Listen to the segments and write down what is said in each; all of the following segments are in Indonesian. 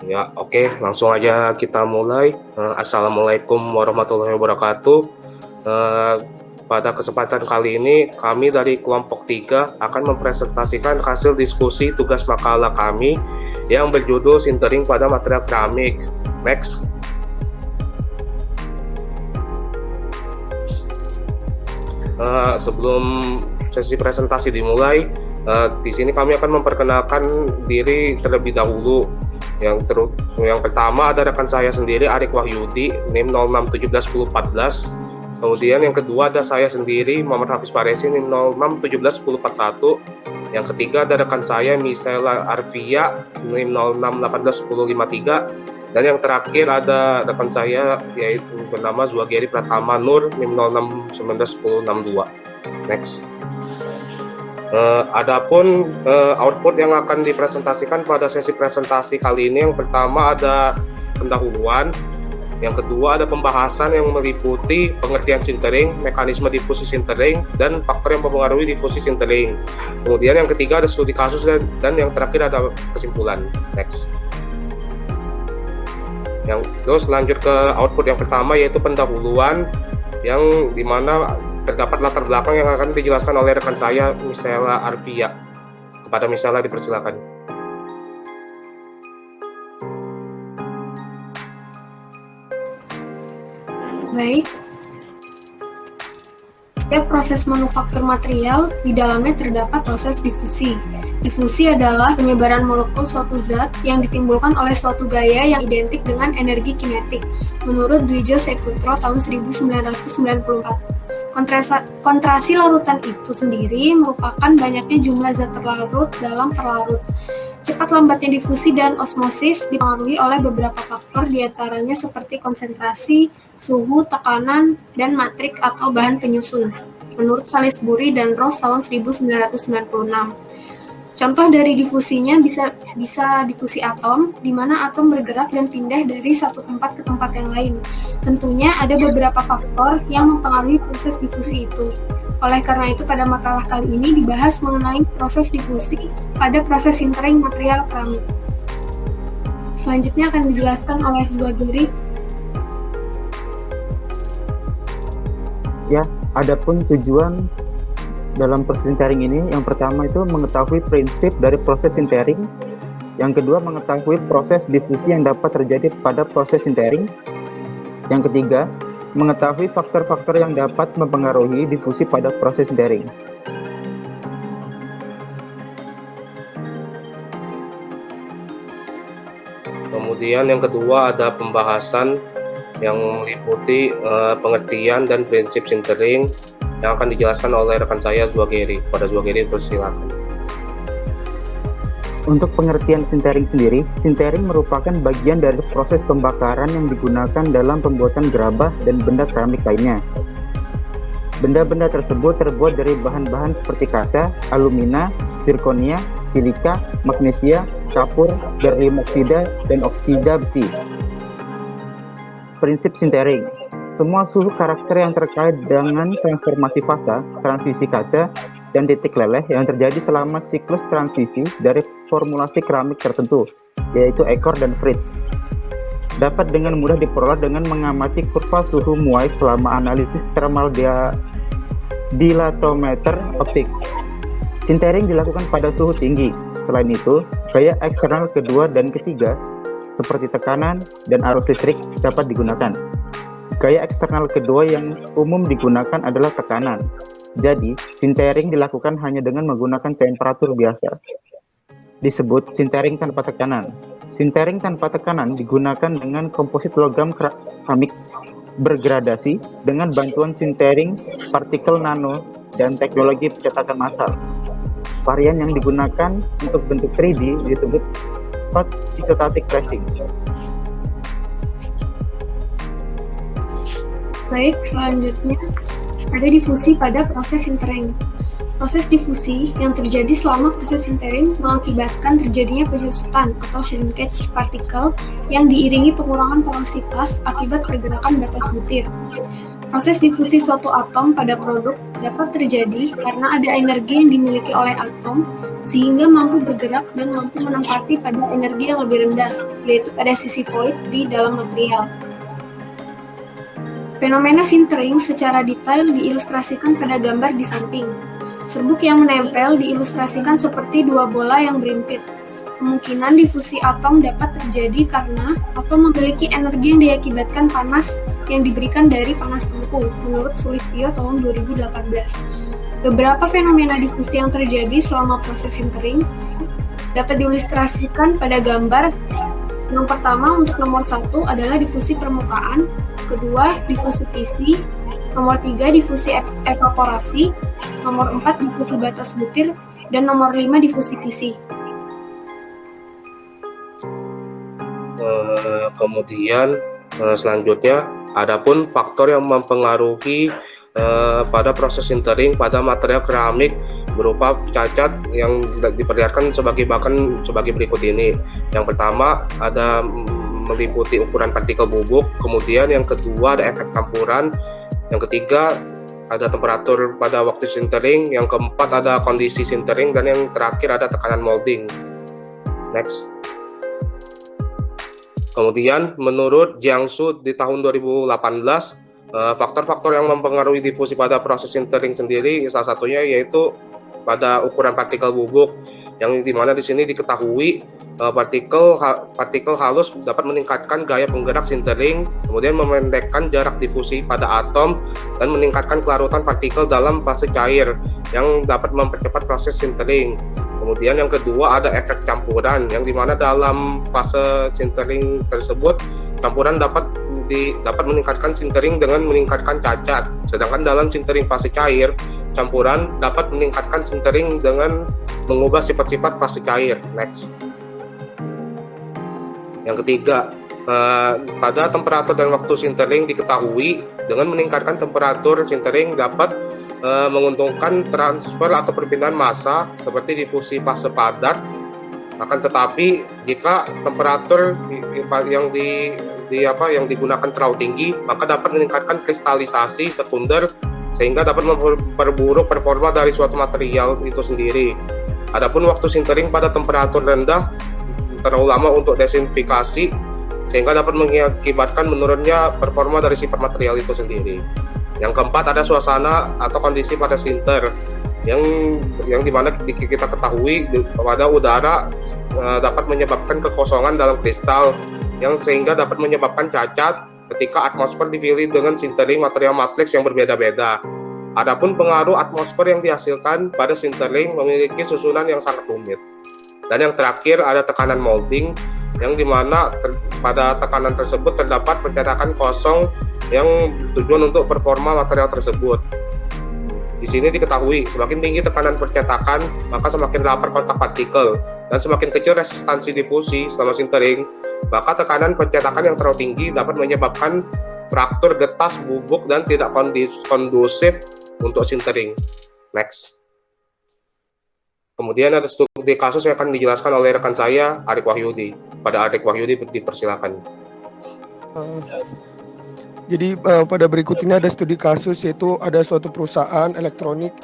Ya, oke, langsung aja kita mulai. Assalamualaikum warahmatullahi wabarakatuh. Pada kesempatan kali ini, kami dari kelompok 3 akan mempresentasikan hasil diskusi tugas makalah kami yang berjudul Sintering pada Material Keramik. Next. Sebelum sesi presentasi dimulai, di sini kami akan memperkenalkan diri terlebih dahulu. Yang pertama ada rekan saya sendiri, Arik Wahyudi, NIM 06171014. Kemudian yang kedua ada saya sendiri, Muhammad Hafiz Faresi, NIM 06171041. Yang ketiga ada rekan saya, Misela Arvia, NIM 06181053. Dan yang terakhir ada rekan saya, yaitu bernama Zuageri Pratama Nur, NIM 06191062. Next. Adapun output yang akan dipresentasikan pada sesi presentasi kali ini, yang pertama ada pendahuluan, yang kedua ada pembahasan yang meliputi pengertian sintering, mekanisme difusi sintering, dan faktor yang mempengaruhi difusi sintering. Kemudian yang ketiga ada studi kasus, dan yang terakhir ada kesimpulan. Next. Terus lanjut ke output yang pertama, yaitu pendahuluan, yang dimana terdapat latar belakang yang akan dijelaskan oleh rekan saya, Misela Arvia. Kepada Misela dipersilakan. Baik. Setiap proses manufaktur material, di dalamnya terdapat proses difusi. Difusi adalah penyebaran molekul suatu zat yang ditimbulkan oleh suatu gaya yang identik dengan energi kinetik, menurut Dwijo Seputro tahun 1994. Kontrasi larutan itu sendiri merupakan banyaknya jumlah zat terlarut dalam perlarut. Cepat lambatnya difusi dan osmosis dipengaruhi oleh beberapa faktor, diantaranya seperti konsentrasi, suhu, tekanan, dan matrik atau bahan penyusun, menurut Salisbury dan Ross tahun 1996. Contoh dari difusinya bisa difusi atom, di mana atom bergerak dan pindah dari satu tempat ke tempat yang lain. Tentunya ada beberapa faktor yang mempengaruhi proses difusi itu. Oleh karena itu, pada makalah kali ini dibahas mengenai proses difusi pada proses sintering material keramik. Selanjutnya akan dijelaskan oleh Zuageri. Ya, adapun tujuan dalam proses sintering ini, yang pertama itu mengetahui prinsip dari proses sintering, yang kedua mengetahui proses difusi yang dapat terjadi pada proses sintering, yang ketiga mengetahui faktor-faktor yang dapat mempengaruhi difusi pada proses sintering. Kemudian yang kedua ada pembahasan yang meliputi pengertian dan prinsip sintering, yang akan dijelaskan oleh rekan saya Zuageri. Pada Zuageri persilakan. Untuk pengertian sintering sendiri, sintering merupakan bagian dari proses pembakaran yang digunakan dalam pembuatan gerabah dan benda keramik lainnya. Benda-benda tersebut terbuat dari bahan-bahan seperti kaca, alumina, zirkonia, silika, magnesia, kapur, berlium oksida, dan oksida besi. Prinsip sintering: semua suhu karakter yang terkait dengan transformasi fasa, transisi kaca, dan titik leleh yang terjadi selama siklus transisi dari formulasi keramik tertentu, yaitu Ekor dan Fritz, dapat dengan mudah diperoleh dengan mengamati kurva suhu muai selama analisis thermal dilatometer optik. Sintering dilakukan pada suhu tinggi. Selain itu, gaya eksternal kedua dan ketiga, seperti tekanan dan arus listrik, dapat digunakan. Gaya eksternal kedua yang umum digunakan adalah tekanan. Jadi, sintering dilakukan hanya dengan menggunakan temperatur biasa. Disebut sintering tanpa tekanan. Sintering tanpa tekanan digunakan dengan komposit logam keramik bergradasi dengan bantuan sintering partikel nano dan teknologi pencetakan massal. Varian yang digunakan untuk bentuk 3D disebut hot isostatic pressing. Baik, selanjutnya ada difusi pada proses sintering. Proses difusi yang terjadi selama proses sintering mengakibatkan terjadinya penyusutan atau shrinkage partikel yang diiringi pengurangan porositas akibat pergerakan batas butir. Proses difusi suatu atom pada produk dapat terjadi karena ada energi yang dimiliki oleh atom sehingga mampu bergerak dan mampu menempati pada energi yang lebih rendah, yaitu pada sisi void di dalam material. Fenomena sintering secara detail diilustrasikan pada gambar di samping. Serbuk yang menempel diilustrasikan seperti dua bola yang berimpit. Kemungkinan difusi atom dapat terjadi karena atom memiliki energi yang diakibatkan panas yang diberikan dari panas tumpul, menurut Sulistyo tahun 2018. Beberapa fenomena difusi yang terjadi selama proses sintering dapat diilustrasikan pada gambar. Yang pertama, untuk nomor 1 adalah difusi permukaan, kedua difusi PC, nomor 3 difusi evaporasi, nomor 4 difusi batas butir, dan nomor 5 difusi PC. Kemudian selanjutnya, adapun faktor yang mempengaruhi pada proses sintering pada material keramik berupa cacat yang diperlihatkan sebagai berikut ini. Yang pertama ada meliputi ukuran partikel bubuk, kemudian yang kedua ada efek campuran, yang ketiga ada temperatur pada waktu sintering, yang keempat ada kondisi sintering, dan yang terakhir ada tekanan molding. Next. Kemudian menurut Jiangsu di tahun 2018, faktor-faktor yang mempengaruhi difusi pada proses sintering sendiri salah satunya yaitu pada ukuran partikel bubuk, yang dimana di sini diketahui partikel halus dapat meningkatkan gaya penggerak sintering, kemudian memendekkan jarak difusi pada atom, dan meningkatkan kelarutan partikel dalam fase cair yang dapat mempercepat proses sintering. Kemudian yang kedua ada efek campuran, yang dimana dalam fase sintering tersebut campuran dapat meningkatkan sintering dengan meningkatkan cacat, sedangkan dalam sintering fase cair campuran dapat meningkatkan sintering dengan mengubah sifat-sifat fase cair. Next. Yang ketiga, pada temperatur dan waktu sintering diketahui dengan meningkatkan temperatur sintering dapat menguntungkan transfer atau perpindahan massa seperti difusi fase padat. Akan tetapi jika temperatur yang digunakan terlalu tinggi, maka dapat meningkatkan kristalisasi sekunder sehingga dapat memperburuk performa dari suatu material itu sendiri. Adapun waktu sintering pada temperatur rendah terlalu lama untuk desinfikasi sehingga dapat mengakibatkan menurunnya performa dari sifat material itu sendiri. Yang keempat ada suasana atau kondisi pada sinter yang dimana kita ketahui pada udara dapat menyebabkan kekosongan dalam kristal yang sehingga dapat menyebabkan cacat ketika atmosfer dipilih dengan sintering material matriks yang berbeda-beda. Adapun pengaruh atmosfer yang dihasilkan pada sintering memiliki susunan yang sangat rumit. Dan yang terakhir ada tekanan molding, yang dimana pada tekanan tersebut terdapat percetakan kosong yang bertujuan untuk performa material tersebut. Di sini diketahui semakin tinggi tekanan percetakan, maka semakin rapat kontak partikel, dan semakin kecil resistansi difusi selama sintering, maka tekanan percetakan yang terlalu tinggi dapat menyebabkan fraktur getas bubuk dan tidak kondusif untuk sintering. Next. Kemudian ada studi kasus yang akan dijelaskan oleh rekan saya, Arik Wahyudi. Pada Arik Wahyudi dipersilakan. Jadi pada berikut ini ada studi kasus, yaitu ada suatu perusahaan elektronik.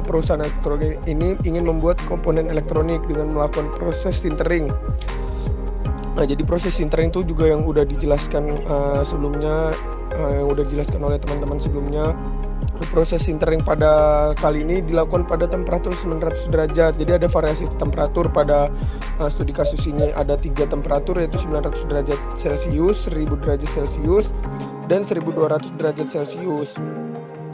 Perusahaan elektronik ini ingin membuat komponen elektronik dengan melakukan proses sintering. Nah, jadi proses sintering itu juga yang udah dijelaskan sebelumnya, yang udah dijelaskan oleh teman-teman sebelumnya. Proses sintering pada kali ini dilakukan pada temperatur 900 derajat. Jadi ada variasi temperatur pada studi kasus ini. Ada 3 temperatur, yaitu 900 derajat Celcius, 1000 derajat Celcius, dan 1200 derajat Celcius.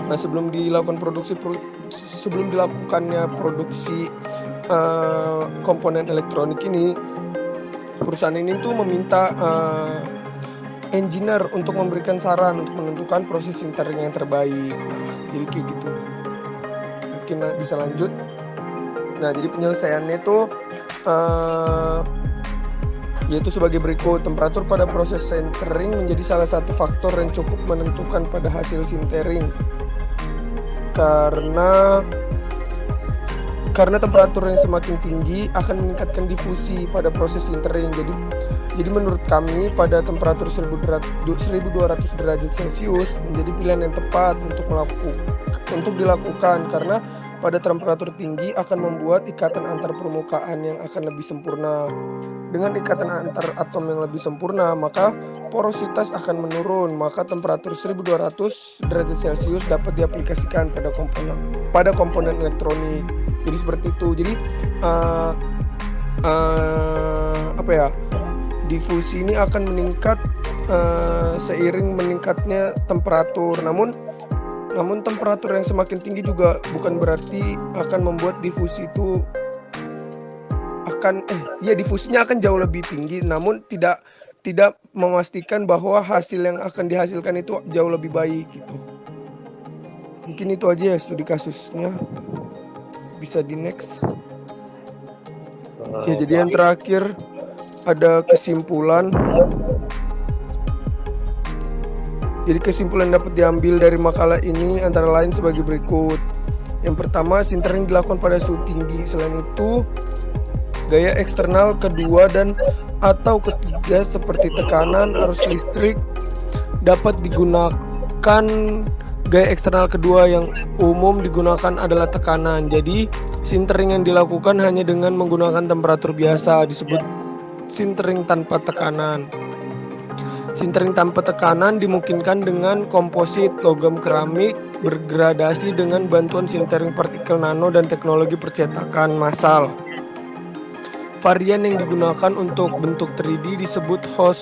Nah, sebelum dilakukannya produksi komponen elektronik ini, perusahaan ini tuh meminta engineer untuk memberikan saran untuk menentukan proses sintering yang terbaik. Jadi kayak gitu. Mungkin bisa lanjut. Nah, jadi penyelesaiannya itu yaitu sebagai berikut. Temperatur pada proses sintering menjadi salah satu faktor yang cukup menentukan pada hasil sintering. Karena temperatur yang semakin tinggi akan meningkatkan difusi pada proses sintering. Jadi menurut kami pada temperatur 1200 derajat Celcius menjadi pilihan yang tepat untuk dilakukan, karena pada temperatur tinggi akan membuat ikatan antar permukaan yang akan lebih sempurna. Dengan ikatan antar atom yang lebih sempurna, maka porositas akan menurun, maka temperatur 1200 derajat Celcius dapat diaplikasikan pada komponen elektronik. Jadi seperti itu. Jadi difusi ini akan meningkat seiring meningkatnya temperatur. Namun temperatur yang semakin tinggi juga bukan berarti akan membuat difusi itu difusinya akan jauh lebih tinggi, namun tidak memastikan bahwa hasil yang akan dihasilkan itu jauh lebih baik gitu. Mungkin itu aja ya studi kasusnya. Bisa di next. Ya, jadi yang terakhir ada kesimpulan. Jadi kesimpulan dapat diambil dari makalah ini antara lain sebagai berikut. Yang pertama, sintering dilakukan pada suhu tinggi. Selain itu, gaya eksternal kedua dan atau ketiga seperti tekanan, arus listrik dapat digunakan. Gaya eksternal kedua yang umum digunakan adalah tekanan. Jadi, sintering yang dilakukan hanya dengan menggunakan temperatur biasa disebut sintering tanpa tekanan. Sintering tanpa tekanan dimungkinkan dengan komposit logam keramik bergradasi dengan bantuan sintering partikel nano dan teknologi percetakan massal. Varian yang digunakan untuk bentuk 3D disebut hot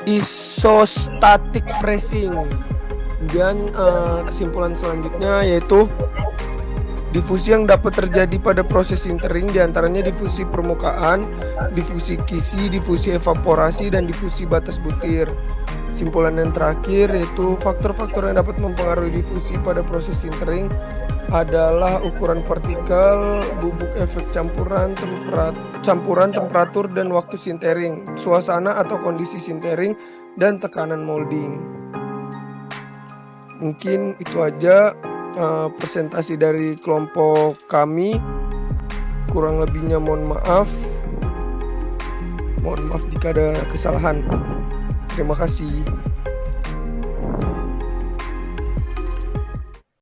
isostatic pressing. Kemudian kesimpulan selanjutnya yaitu difusi yang dapat terjadi pada proses sintering diantaranya difusi permukaan, difusi kisi, difusi evaporasi, dan difusi batas butir. Kesimpulan yang terakhir yaitu faktor-faktor yang dapat mempengaruhi difusi pada proses sintering adalah ukuran partikel, bubuk efek campuran, temperatur dan waktu sintering, suasana atau kondisi sintering, dan tekanan molding. Mungkin itu aja presentasi dari kelompok kami. Kurang lebihnya mohon maaf jika ada kesalahan. Terima kasih.